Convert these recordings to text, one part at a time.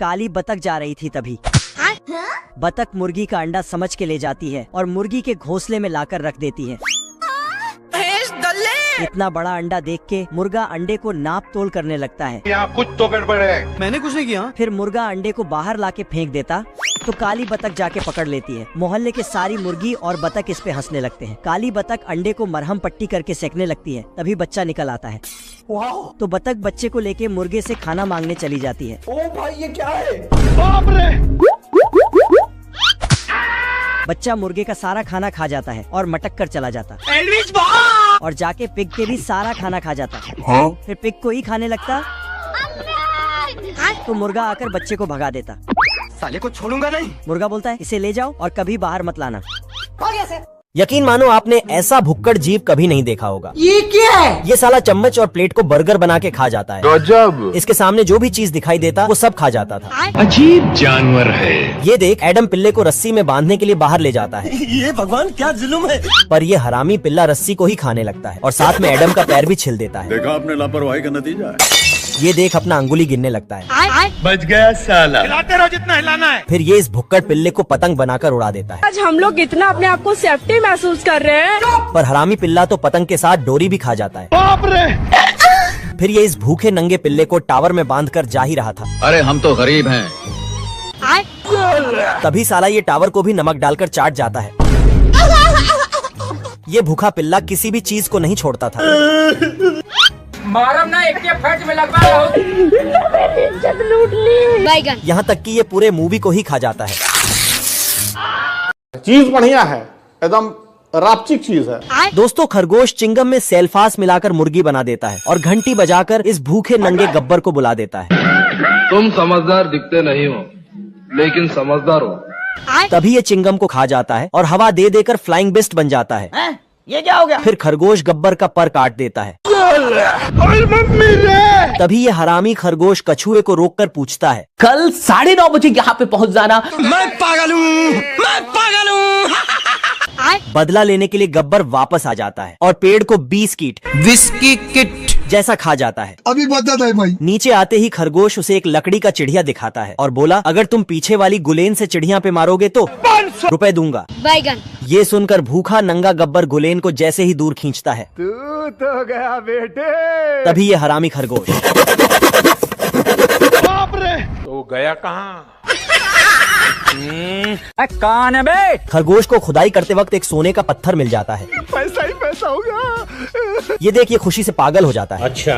काली बतख जा रही थी तभी बतख मुर्गी का अंडा समझ के ले जाती है और मुर्गी के घोंसले में लाकर रख देती है। इतना बड़ा अंडा देख के मुर्गा अंडे को नाप तोल करने लगता है। यहाँ कुछ तो गड़बड़ है। मैंने कुछ नहीं किया। फिर मुर्गा अंडे को बाहर लाके फेंक देता तो काली बतख जाके पकड़ लेती है। मोहल्ले के सारी मुर्गी और बतख इस पे हंसने लगते हैं। काली बतख अंडे को मरहम पट्टी करके सेकने लगती है। तभी बच्चा निकल आता है। तो बतख बच्चे को लेके मुर्गे से खाना मांगने चली जाती है। ओ भाई ये क्या है? बाप रे! बच्चा मुर्गे का सारा खाना खा जाता है और मटक कर चला जाता और जाके पिग के भी सारा खाना खा जाता। फिर पिग को ही खाने लगता तो मुर्गा आकर बच्चे को भगा देता। साले को छोड़ूंगा नहीं। मुर्गा बोलता है इसे ले जाओ और कभी बाहर मत लाना। यकीन मानो आपने ऐसा भुक्कड़ जीव कभी नहीं देखा होगा। ये क्या है? ये साला चम्मच और प्लेट को बर्गर बना के खा जाता है। गजब! इसके सामने जो भी चीज दिखाई देता वो सब खा जाता था। अजीब जानवर है। ये देख एडम पिल्ले को रस्सी में बांधने के लिए बाहर ले जाता है। ये भगवान क्या जुल्म है। पर ये हरामी पिल्ला रस्सी को ही खाने लगता है और साथ में एडम का पैर भी छिल देता है। देखा आपने लापरवाही का नतीजा है। ये देख अपना अंगुली गिनने लगता है। बच गया साला। हिलाते रहो जितना हिलाना है। फिर ये इस भुक्कड़ पिल्ले को पतंग बनाकर उड़ा देता है। आज हम लोग इतना अपने आप को सेफ्टी महसूस कर रहे हैं। पर हरामी पिल्ला तो पतंग के साथ डोरी भी खा जाता है। बाप रे! फिर ये इस भूखे नंगे पिल्ले को टावर में बांधकर जा ही रहा था। अरे हम तो गरीब हैं। तभी साला ये टावर को भी नमक डालकर चाट जाता है। ये भूखा पिल्ला किसी भी चीज को नहीं छोड़ता था। मारम ना एक के फट में लगवा बैगन। यहाँ तक कि ये पूरे मूवी को ही खा जाता है। चीज बढ़िया है, एकदम रापचिक चीज है। दोस्तों खरगोश चिंगम में सेल्फास मिलाकर मुर्गी बना देता है और घंटी बजाकर इस भूखे नंगे गब्बर को बुला देता है। तुम समझदार दिखते नहीं हो लेकिन समझदार हो। तभी ये चिंगम को खा जाता है और हवा दे देकर फ्लाइंग बिस्ट बन जाता है। ये क्या हो गया? फिर खरगोश गब्बर का पर काट देता है। तभी ये हरामी खरगोश कछुए को रोककर पूछता है, कल 9:30 बजे यहाँ पे पहुँच जाना। मैं पागल हूँ, मैं पागल हूँ। बदला लेने के लिए गब्बर वापस आ जाता है और पेड़ को 20 कीट विस्की किट जैसा खा जाता है। अभी बता है भाई। नीचे आते ही खरगोश उसे एक लकड़ी का चिड़िया दिखाता है और बोला अगर तुम पीछे वाली गुलेन से चिड़िया पे मारोगे तो 500 रुपए दूंगा। बैगन। ये सुनकर भूखा नंगा गब्बर गुलेन को जैसे ही दूर खींचता है। तू तो गया बेटे। तभी ये हरामी खरगोश बाप रे! तो गया कहाँ? कौन है बे? खरगोश को खुदाई करते वक्त एक सोने का पत्थर मिल जाता है। पैसा ही पैसा होगा। ये देख ये खुशी से पागल हो जाता है। अच्छा।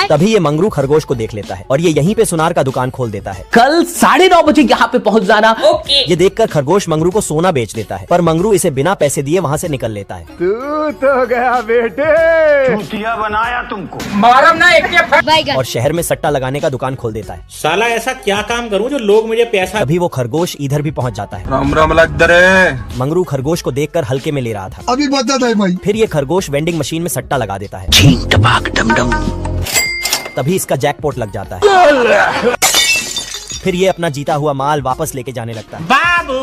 तभी ये मंगरू खरगोश को देख लेता है और ये यहीं पे सुनार का दुकान खोल देता है। कल 9:30 बजे यहाँ पे पहुँच जाना। ये देखकर खरगोश मंगरू को सोना बेच देता है पर मंगरू इसे बिना पैसे दिए वहाँ से निकल लेता है। तू तो गया बेटे। चूतिया बनाया तुमको। मारम ना एक के फट। बैगन। और शहर में सट्टा लगाने का दुकान खोल देता है। साला ऐसा क्या काम करूं जो लोग मुझे पैसा। तभी वो खरगोश इधर भी पहुँच जाता है। राम राम लद्दरे। मंगरू खरगोश को देखकर हल्के में ले रहा था। अभी बता है भाई। फिर ये खरगोश वेंडिंग मशीन में सट्टा लगा देता है। तभी इसका जैकपॉट लग जाता है। फिर ये अपना जीता हुआ माल वापस लेके जाने लगता है। बाबू।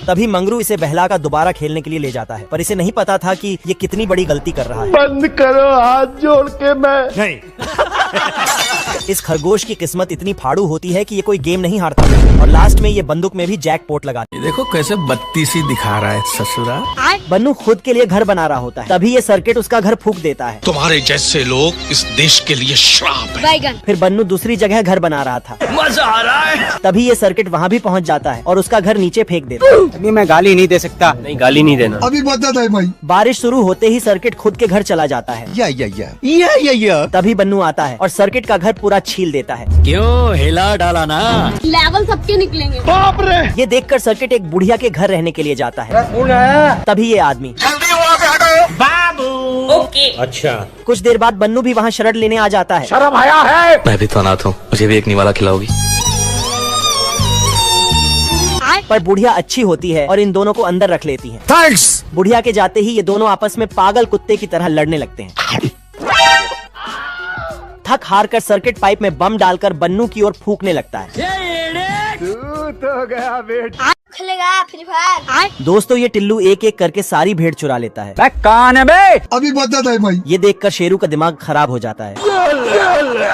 तभी मंगरू इसे बहलाकर दोबारा खेलने के लिए ले जाता है पर इसे नहीं पता था कि ये कितनी बड़ी गलती कर रहा है। बंद करो हाथ जोड़ के। मैं नहीं। इस खरगोश की किस्मत इतनी फाड़ू होती है कि ये कोई गेम नहीं हारता और लास्ट में ये बंदूक में भी जैकपॉट लगा। देखो कैसे बत्तीसी दिखा रहा है ससुरा। बन्नू खुद के लिए घर बना रहा होता है। तभी ये सर्किट उसका घर फूंक देता है। तुम्हारे जैसे लोग इस देश के लिए श्राप है। बैगन। फिर बन्नू दूसरी जगह घर बना रहा था। मजा आ रहा है। तभी ये सर्किट वहाँ भी पहुँच जाता है और उसका घर नीचे फेंक देता है। अभी मैं गाली नहीं दे सकता। नहीं गाली नहीं देना। अभी बता है भाई। बारिश शुरू होते ही सर्किट खुद के घर चला जाता है। या। तभी बन्नू आता है और सर्किट का घर पूरा छील देता है। क्यों हिला डाला ना। लेवल सबके निकलेंगे। बाप रे! ये देखकर सर्किट एक बुढ़िया के घर रहने के लिए जाता है। तभी ये आदमी बाबू। ओके। अच्छा। कुछ देर बाद बन्नू भी वहाँ शरद लेने आ जाता है। शर्म आया है। मैं भी तो अनाथ हूँ, मुझे भी एक निवाला खिलाओगी? पर बुढ़िया अच्छी होती है और इन दोनों को अंदर रख लेती है। थैंक्स। बुढ़िया के जाते ही ये दोनों आपस में पागल कुत्ते की तरह लड़ने लगते हैं। थक हार कर सर्किट पाइप में बम डालकर बन्नू की ओर फूंकने लगता है। तू तो गया बेटे। खेलेगा फ्री फायर। दोस्तों ये टिल्लू एक एक करके सारी भेड़ चुरा लेता है। कौन है बे? अभी बता है भाई। ये देखकर शेरू का दिमाग खराब हो जाता है।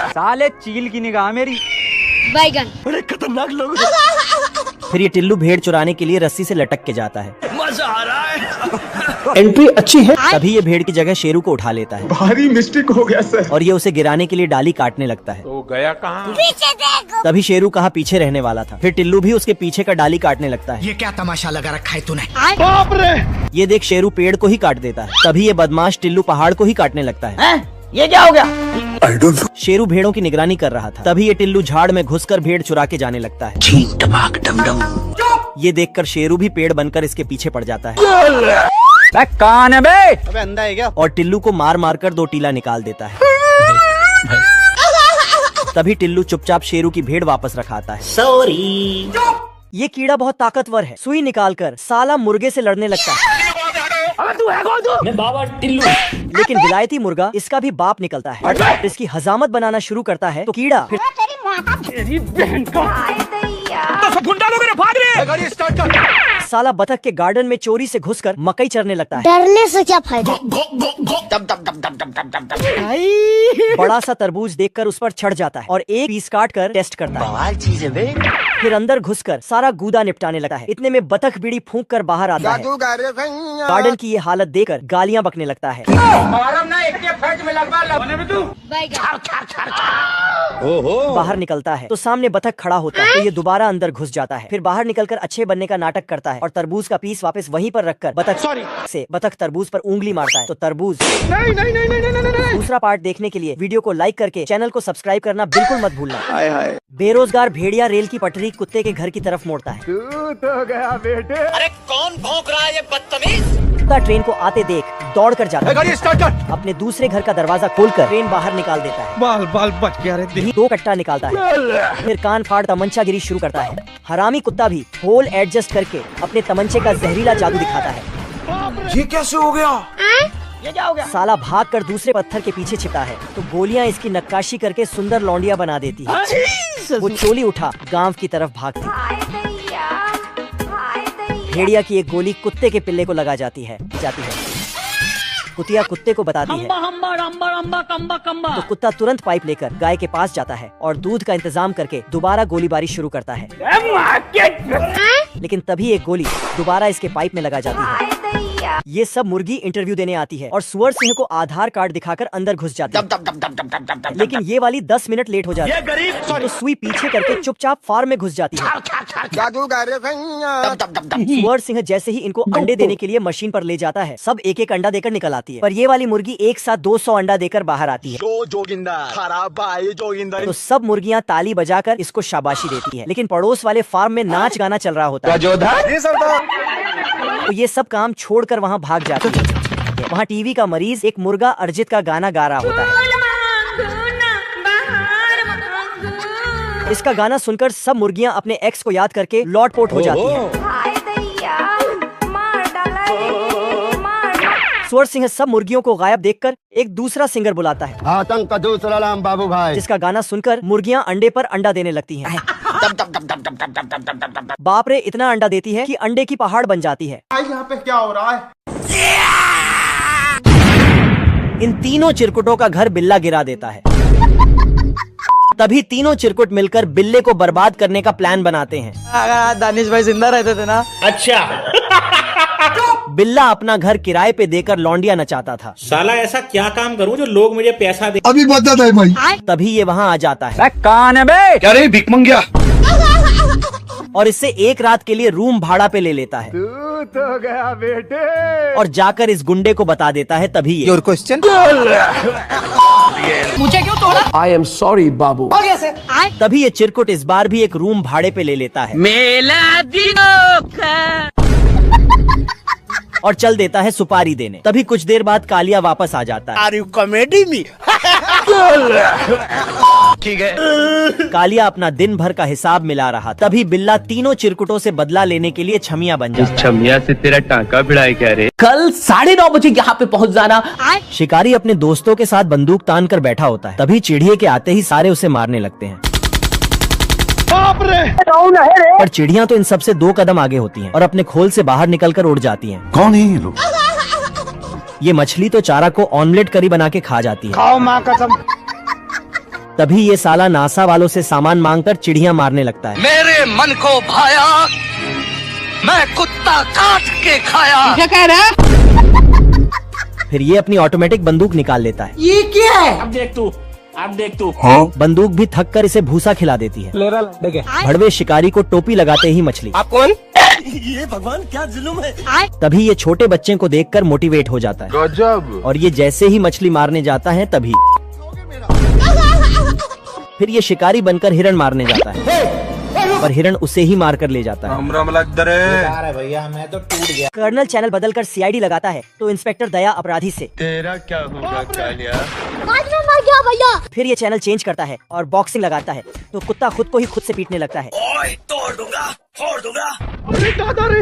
साले चील की निगाह मेरी। बैगन। बड़े खतरनाक लोग। फिर ये टिल्लू भेड़ चुराने के लिए रस्सी से लटक के जाता है। मजा आ रहा है। एंट्री अच्छी है। तभी ये भेड़ की जगह शेरू को उठा लेता है भारी मिस्टेक हो गया सर। और ये उसे गिराने के लिए डाली काटने लगता है। तो गया कहाँ? पीछे देखो। तभी शेरू कहाँ पीछे रहने वाला था। फिर टिल्लू भी उसके पीछे का डाली काटने लगता है। ये क्या तमाशा लगा रखा है तूने? बाप रे। ये देख शेरू पेड़ को ही काट देता है। तभी ये बदमाश टिल्लू पहाड़ को ही काटने लगता है। ये क्या हो गया? शेरू भेड़ों की निगरानी कर रहा था। तभी ये टिल्लू झाड़ में घुसकर भेड़ चुरा के जाने लगता है। ये देखकर शेरू भी पेड़ बनकर इसके पीछे पड़ जाता है कौन है बे? अबे अंधा है क्या? और टिल्लू को मार मार कर 2 टीला निकाल देता है। तभी टिल्लू चुपचाप शेरू की भेड़ वापस रखाता है। सॉरी। ये कीड़ा बहुत ताकतवर है। सुई निकालकर साला मुर्गे से लड़ने लगता है। मैं बाबा टिल्लू। लेकिन विलायती मुर्गा इसका भी बाप निकलता है और इसकी हजामत बनाना शुरू करता है। तो कीड़ा फिर साला बतख के गार्डन में चोरी से घुसकर मकई चरने लगता है। डरने से क्या फायदा? बड़ा सा तरबूज देखकर उस पर चढ़ जाता है और एक पीस काट कर टेस्ट करता है। फिर अंदर घुसकर सारा गूदा निपटाने लगता है। इतने में बतख बीड़ी फूंक कर बाहर आता है। गार्डन की ये हालत देखकर गालियां बकने लगता है। मारम ना एक के फर्ज में लगवा बैगन। बाहर निकलता है तो सामने बतख खड़ा होता है। तो ये दोबारा अंदर घुस जाता है। फिर बाहर निकलकर अच्छे बनने का नाटक करता है और तरबूज का पीस वापस वहीं पर रखकर बतख तरबूज पर उंगली मारता है। तो तरबूज दूसरा पार्ट देखने के लिए वीडियो को लाइक करके चैनल को सब्सक्राइब करना बिल्कुल मत भूलना। बेरोजगार भेड़िया रेल की पटरी कुत्ते के घर की तरफ मोड़ता है। तू तो गया बेटे। अरे कौन भौंक रहा है ये बदतमीज? कुत्ता ट्रेन को आते देख दौड़ कर जाता है। गाड़ी स्टार्ट कर। अपने दूसरे घर का दरवाजा खोलकर ट्रेन बाहर निकाल देता है। बाल बाल बच गया रे। 2 कट्टा निकालता है। फिर कान फाड़ तमंचागिरी शुरू करता है। हरामी कुत्ता भी होल एडजस्ट करके अपने तमंचे का जहरीला जादू दिखाता है। ये कैसे हो गया? ये क्या हो गया? साला भाग कर दूसरे पत्थर के पीछे छिपा है। तो गोलियां इसकी नक्काशी करके सुंदर लौंडिया बना देती है। वो चोली उठा गांव की तरफ भागती। भेड़िया की एक गोली कुत्ते के पिल्ले को लगा जाती है। कुतिया कुत्ते को बताती है। तो कुत्ता तुरंत पाइप लेकर गाय के पास जाता है और दूध का इंतजाम करके दोबारा गोलीबारी शुरू करता है। लेकिन तभी एक गोली दोबारा इसके पाइप में लगा जाती है। ये सब मुर्गी इंटरव्यू देने आती है और सुअर सिंह को आधार कार्ड दिखाकर अंदर घुस जाती है। लेकिन ये वाली 10 मिनट लेट हो जाती है। तो सुई पीछे करके चुपचाप फार्म में घुस जाती है। सुअर सिंह जैसे ही इनको अंडे देने के लिए मशीन पर ले जाता है, सब एक एक अंडा देकर निकल आती है। पर ये वाली मुर्गी एक साथ 200 अंडा देकर बाहर आती है। तो सब मुर्गियां ताली बजाकर इसको शाबाशी देती है। लेकिन पड़ोस वाले फार्म में नाच गाना चल रहा होता है। तो ये सब काम छोड़कर वहाँ भाग जाती है। वहाँ टीवी का मरीज एक मुर्गा अर्जित का गाना गा रहा होता है। इसका गाना सुनकर सब मुर्गियाँ अपने एक्स को याद करके लौटपोट हो जाती हैं। सुअर सिंह सब मुर्गियों को गायब देखकर एक दूसरा सिंगर बुलाता है। आतंक का दूसरा नाम बाबू भाई। जिसका गाना सुनकर मुर्गियाँ अंडे पर अंडा देने लगती हैं। बाप रे, इतना अंडा देती है कि अंडे की पहाड़ बन जाती है। यहाँ पे क्या हो रहा है? इन तीनों चिरकुटों का घर बिल्ला गिरा देता है। तभी तीनों चिरकुट मिलकर बिल्ले को बर्बाद करने का प्लान बनाते हैं। अगर दानिश भाई जिंदा रहते थे ना। अच्छा। बिल्ला अपना घर किराए पे देकर लौंडिया नचाता था। साला ऐसा क्या काम करूं जो लोग मुझे पैसा दे? अभी बता दे भाई। तभी ये वहाँ आ जाता है। कौन है बे? क्या रे भिख मंगिया? और इससे एक रात के लिए रूम भाड़ा पे ले लेता है। तू तो गया बेटे। और जाकर इस गुंडे को बता देता है। तभी ये क्वेश्चन? मुझे क्यों तोड़ा? आई एम सॉरी बाबू। तभी ये चिरकुट इस बार भी एक रूम भाड़े पे ले लेता है। मेला दिनों का। और चल देता है सुपारी देने। तभी कुछ देर बाद कालिया वापस आ जाता है। Are you comedy me? ठीक है। कालिया अपना दिन भर का हिसाब मिला रहा। तभी बिल्ला तीनों चिरकुटों से बदला लेने के लिए छमिया बन जाता है। छमिया से तेरा टांका भिड़ाए क्या रे? कल 9:30 बजे यहाँ पे पहुँच जाना। शिकारी अपने दोस्तों के साथ बंदूक तान कर बैठा होता है। तभी चिड़िए के आते ही सारे उसे मारने लगते हैं। पर चिड़ियां तो इन सबसे 2 कदम आगे होती हैं और अपने खोल से बाहर निकलकर उड़ जाती हैं। कौन है ये लोग? ये मछली तो चारा को ऑमलेट करी बना के खा जाती है। खाओ माँ कसम। तभी ये साला नासा वालों से सामान मांगकर चिड़िया मारने लगता है। मेरे मन को भाया, मैं कुत्ता काट के खाया। क्या कह रहा? फिर ये अपनी ऑटोमेटिक बंदूक निकाल लेता है। ये क्या है? अब देख तू बंदूक भी थक कर इसे भूसा खिला देती है। भड़वे शिकारी को टोपी लगाते ही मछली। आप कौन? ये भगवान क्या जुल्म है। तभी ये छोटे बच्चे को देखकर मोटिवेट हो जाता है। गजब। और ये जैसे ही मछली मारने जाता है तभी फिर ये शिकारी बनकर हिरण मारने जाता है और हिरण उसे ही मार कर ले जाता है। भैया मैं तो टूट गया। कर्नल चैनल बदलकर सीआईडी लगाता है तो इंस्पेक्टर दया अपराधी से तेरा क्या होगा कालिया? आज मैं मर गया भैया। फिर ये चैनल चेंज करता है और बॉक्सिंग लगाता है तो कुत्ता खुद को ही खुद से पीटने लगता है। फोड़ दूंगा।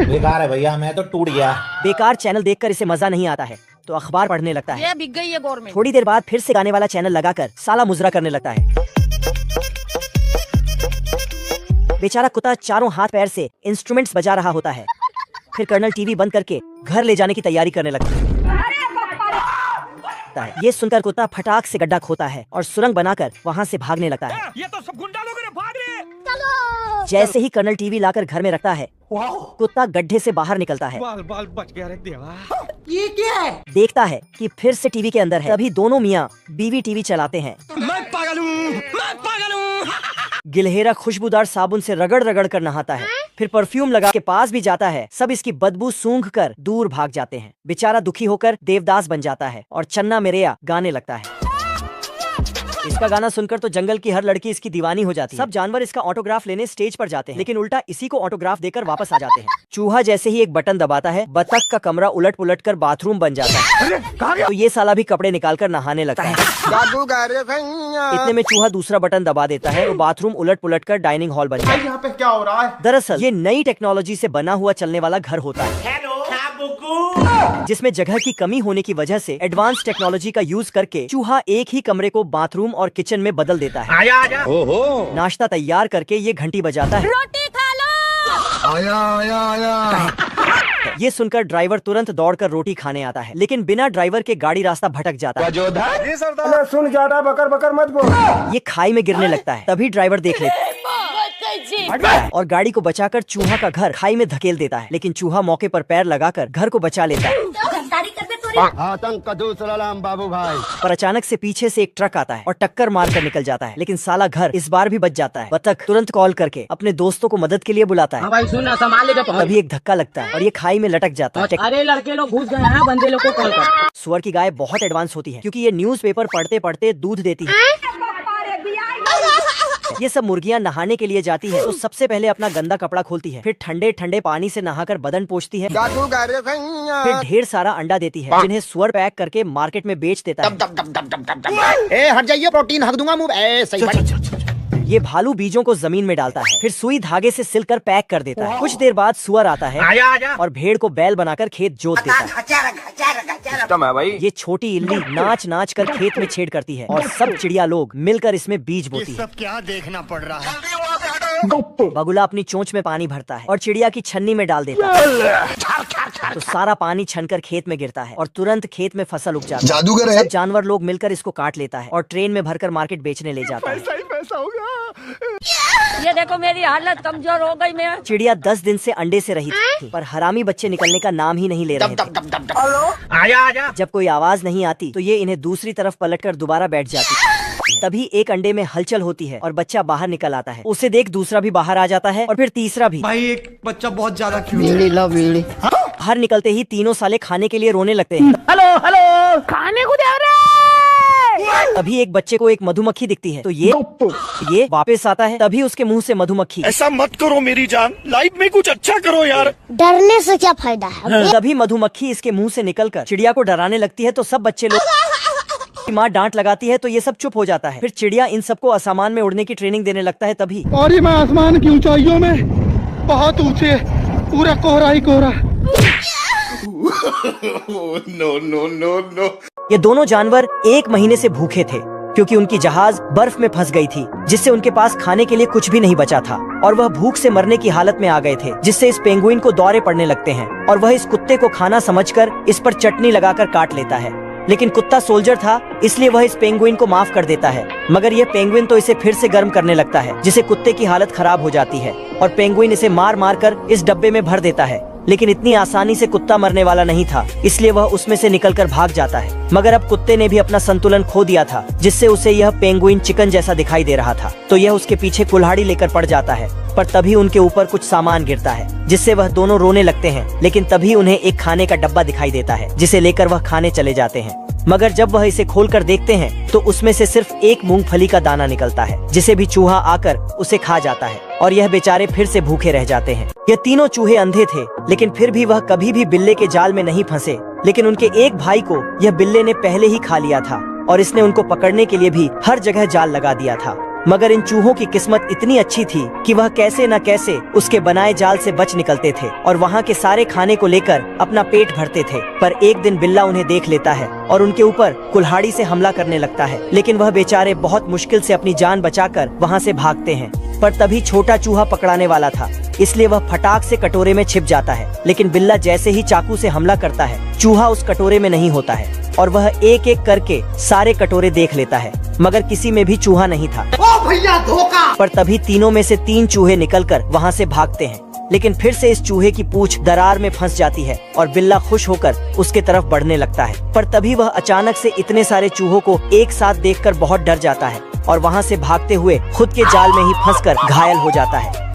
बेकार है भैया, मैं तो टूट गया। बेकार चैनल देखकर इसे मजा नहीं आता है तो अखबार पढ़ने लगता है। ये बिक गई है गवर्नमेंट। थोड़ी देर बाद फिर से गाने वाला चैनल लगाकर साला मुजरा करने लगता है। बेचारा कुत्ता चारों हाथ पैर से इंस्ट्रूमेंट्स बजा रहा होता है। फिर कर्नल टीवी बंद करके घर ले जाने की तैयारी करने लगता है। ये सुनकर कुत्ता फटाक से गड्ढा खोता है और सुरंग बनाकर वहाँ से भागने लगता है। ये तो सब गुंडा लोग भाग रहे। चलो। जैसे ही कर्नल टीवी लाकर घर में रखता है कुत्ता गड्ढे से बाहर निकलता है। बाल बाल बच गया रे देवा। ये क्या है? देखता है कि फिर से टीवी के अंदर है। तभी दोनों मियाँ बीवी टीवी चलाते हैं। मैं पागल हूँ। गिलहेरा खुशबूदार साबुन से रगड़ रगड़ कर नहाता है। फिर परफ्यूम लगा के पास भी जाता है। सब इसकी बदबू सूंघ कर दूर भाग जाते हैं। बेचारा दुखी होकर देवदास बन जाता है और चन्ना मेरेया गाने लगता है। इसका गाना सुनकर तो जंगल की हर लड़की इसकी दीवानी हो जाती है। सब जानवर इसका ऑटोग्राफ लेने स्टेज पर जाते हैं लेकिन उल्टा इसी को ऑटोग्राफ देकर वापस आ जाते हैं। चूहा जैसे ही एक बटन दबाता है बतख का कमरा उलट पुलट कर बाथरूम बन जाता है। तो ये साला भी कपड़े निकाल कर नहाने लगता है। इतने में चूहा दूसरा बटन दबा देता है और बाथरूम उलट पुलट कर डाइनिंग हॉल बन जाता है। यहाँ पे क्या हो रहा है? दरअसल ये नई टेक्नोलॉजी से बना हुआ चलने वाला घर होता है जिसमें जगह की कमी होने की वजह से एडवांस टेक्नोलॉजी का यूज करके चूहा एक ही कमरे को बाथरूम और किचन में बदल देता है। आजा। नाश्ता तैयार करके ये घंटी बजाता है। रोटी खा लो। आया। ये सुनकर ड्राइवर तुरंत दौड़कर रोटी खाने आता है लेकिन बिना ड्राइवर के गाड़ी रास्ता भटक जाता है। सुन ज्यादा बकर बकर मत बोल। ये खाई में गिरने लगता है। तभी ड्राइवर देख लेता है और गाड़ी को बचाकर चूहा का घर खाई में धकेल देता है लेकिन चूहा मौके पर पैर लगाकर घर को बचा लेता है। आतंक का दूसरा नाम बाबू भाई। पर अचानक से पीछे से एक ट्रक आता है और टक्कर मारकर निकल जाता है लेकिन साला घर इस बार भी बच जाता है। बतख तुरंत कॉल करके अपने दोस्तों को मदद के लिए बुलाता है। भाई सुन, संभाल ले। तभी एक धक्का लगता है और ये खाई में लटक जाता है। अरे लड़के लोग घुस गए हैं, बंदे लोग को कॉल कर। सुअर की गाय बहुत एडवांस होती है क्योंकि ये न्यूज़पेपर पढ़ते पढ़ते दूध देती है। ये सब मुर्गियाँ नहाने के लिए जाती है तो सबसे पहले अपना गंदा कपड़ा खोलती है। फिर ठंडे ठंडे पानी से नहाकर बदन पोंछती है। फिर ढेर सारा अंडा देती है जिन्हें सुअर पैक करके मार्केट में बेच देता है। हट जाइए, प्रोटीन हक दूंगा मुंह। ये भालू बीजों को जमीन में डालता है फिर सुई धागे से सिलकर पैक कर देता है। कुछ देर बाद सुअर आता है और भेड़ को बैल बनाकर खेत जोत देता है। ये छोटी इल्ली नाच नाच कर खेत में छेड़ करती है और सब चिड़िया लोग मिलकर इसमें बीज बोती है। क्या देखना पड़ रहा है? बगुला अपनी चोंच में पानी भरता है और चिड़िया की छन्नी में डाल देता है तो सारा पानी छनकर खेत में गिरता है और तुरंत खेत में फसल उग जाती है। जादूगर है। सब जानवर लोग मिलकर इसको काट लेता है और ट्रेन में भरकर मार्केट बेचने ले जाता है। पैसा होगा। ये देखो मेरी हालत कमजोर हो गई। मैं चिड़िया 10 दिन से अंडे से रही थी पर हरामी बच्चे निकलने का नाम ही नहीं ले रहे थे। आजा। जब कोई आवाज नहीं आती तो ये इन्हें दूसरी तरफ पलटकर दोबारा बैठ जाती। तभी एक अंडे में हलचल होती है और बच्चा बाहर निकल आता है। उसे देख दूसरा भी बाहर आ जाता है और फिर तीसरा भी। भाई एक बच्चा बहुत ज्यादा क्यूट है। बाहर निकलते ही तीनों साले खाने के लिए रोने लगते हैं। हेलो खाने को दे रहे। तभी एक बच्चे को एक मधुमक्खी दिखती है तो ये वापस आता है। तभी उसके मुंह से मधुमक्खी। ऐसा मत करो मेरी जान, लाइफ में कुछ अच्छा करो यार। डरने से क्या फायदा है? तभी मधुमक्खी इसके मुंह से निकलकर चिड़िया को डराने लगती है तो सब बच्चे लोग माँ डांट लगाती है तो ये सब चुप हो जाता है। फिर चिड़िया इन सबको आसमान में उड़ने की ट्रेनिंग देने लगता है। तभी और ये मैं आसमान की ऊंचाइयों में बहुत ऊंचे, पूरा कोहरा ही कोहरा। नो। ये दोनों जानवर 1 महीने से भूखे थे क्योंकि उनकी जहाज बर्फ में फंस गई थी जिससे उनके पास खाने के लिए कुछ भी नहीं बचा था और वह भूख से मरने की हालत में आ गए थे जिससे इस पेंगुइन को दौरे पड़ने लगते हैं और वह इस कुत्ते को खाना समझकर इस पर चटनी लगाकर काट लेता है लेकिन कुत्ता सोल्जर था, इसलिए वह इस पेंगुइन को माफ कर देता है। मगर यह पेंगुइन तो इसे फिर से गर्म करने लगता है, जिससे कुत्ते की हालत खराब हो जाती है और पेंगुइन इसे मार मार कर इस डब्बे में भर देता है। लेकिन इतनी आसानी से कुत्ता मरने वाला नहीं था, इसलिए वह उसमें से निकलकर भाग जाता है। मगर अब कुत्ते ने भी अपना संतुलन खो दिया था, जिससे उसे यह पेंगुइन चिकन जैसा दिखाई दे रहा था। तो यह उसके पीछे कुल्हाड़ी लेकर पड़ जाता है, पर तभी उनके ऊपर कुछ सामान गिरता है, जिससे वह दोनों रोने लगते हैं। लेकिन तभी उन्हें एक खाने का डब्बा दिखाई देता है, जिसे लेकर वह खाने चले जाते हैं। मगर जब वह इसे खोलकर देखते हैं तो उसमें से सिर्फ एक मूंगफली का दाना निकलता है, जिसे भी चूहा आकर उसे खा जाता है और यह बेचारे फिर से भूखे रह जाते हैं। यह तीनों चूहे अंधे थे, लेकिन फिर भी वह कभी भी बिल्ले के जाल में नहीं फंसे। लेकिन उनके एक भाई को यह बिल्ले ने पहले ही खा लिया था और इसने उनको पकड़ने के लिए भी हर जगह जाल लगा दिया था। मगर इन चूहों की किस्मत इतनी अच्छी थी कि वह कैसे न कैसे उसके बनाए जाल से बच निकलते थे और वहाँ के सारे खाने को लेकर अपना पेट भरते थे। पर एक दिन बिल्ला उन्हें देख लेता है और उनके ऊपर कुल्हाड़ी से हमला करने लगता है। लेकिन वह बेचारे बहुत मुश्किल से अपनी जान बचाकर वहाँ से भागते हैं। पर तभी छोटा चूहा पकड़ाने वाला था, इसलिए वह फटाक से कटोरे में छिप जाता है। लेकिन बिल्ला जैसे ही चाकू से हमला करता है, चूहा उस कटोरे में नहीं होता है और वह एक एक करके सारे कटोरे देख लेता है, मगर किसी में भी चूहा नहीं था। ओ भैया धोखा! पर तभी तीनों में से 3 चूहे निकलकर वहाँ से भागते हैं। लेकिन फिर से इस चूहे की पूंछ दरार में फंस जाती है और बिल्ला खुश होकर उसके तरफ बढ़ने लगता है। पर तभी वह अचानक से इतने सारे चूहों को एक साथ देखकर बहुत डर जाता है और वहाँ से भागते हुए खुद के जाल में ही फंसकर घायल हो जाता है।